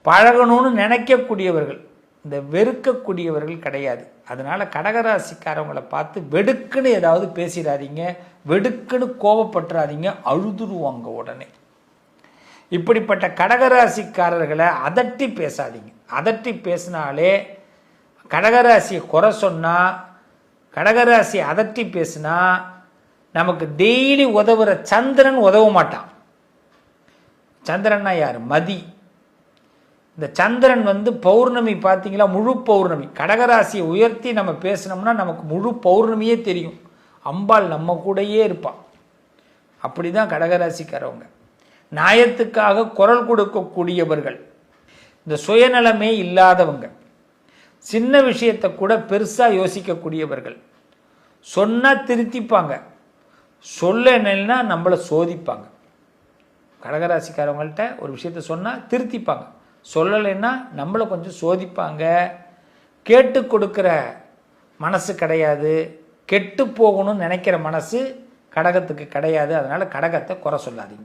பழகணும்னு நினைக்கக்கூடியவர்கள், இந்த வெறுக்கக்கூடியவர்கள் கிடையாது. அதனால் கடகராசிக்காரவங்களை பார்த்து வெடுக்குன்னு ஏதாவது பேசிடாதீங்க, வெடுக்குன்னு கோபப்பட்டுறாதீங்க, அழுதுருவாங்க உடனே. இப்படிப்பட்ட கடகராசிக்காரர்களை அதட்டி பேசாதீங்க. அதட்டி பேசினாலே, கடகராசியை குறை சொன்னால், கடகராசியை அதட்டி பேசினா நமக்கு டெய்லி உதவுற சந்திரன் உதவ மாட்டான். சந்திரன்னா யார்? மதி. இந்த சந்திரன் பௌர்ணமி பார்த்தீங்களா, முழு பௌர்ணமி. கடகராசியை உயர்த்தி நம்ம பேசினோம்னா நமக்கு முழு பௌர்ணமியே தெரியும். அம்பாள் நம்ம கூடயே இருப்பான். அப்படி தான் கடகராசிக்காரவங்க. நியாயத்துக்காக குரல் கொடுக்கக்கூடியவர்கள், இந்த சுயநலமே இல்லாதவங்க, சின்ன விஷயத்தை கூட பெருசாக யோசிக்கக்கூடியவர்கள். சொன்னால் திருத்திப்பாங்க, சொல்லலைன்னா நம்மளை சோதிப்பாங்க. கடகராசிக்காரவங்கள்ட்ட ஒரு விஷயத்த சொன்னால் திருத்திப்பாங்க, சொல்லலைன்னா நம்மளை கொஞ்சம் சோதிப்பாங்க. கேட்டு கொடுக்குற மனசு கிடையாது, கெட்டு போகணும்னு நினைக்கிற மனசு கடகத்துக்கு கிடையாது. அதனால் கடகத்தை குறை சொல்லாதீங்க.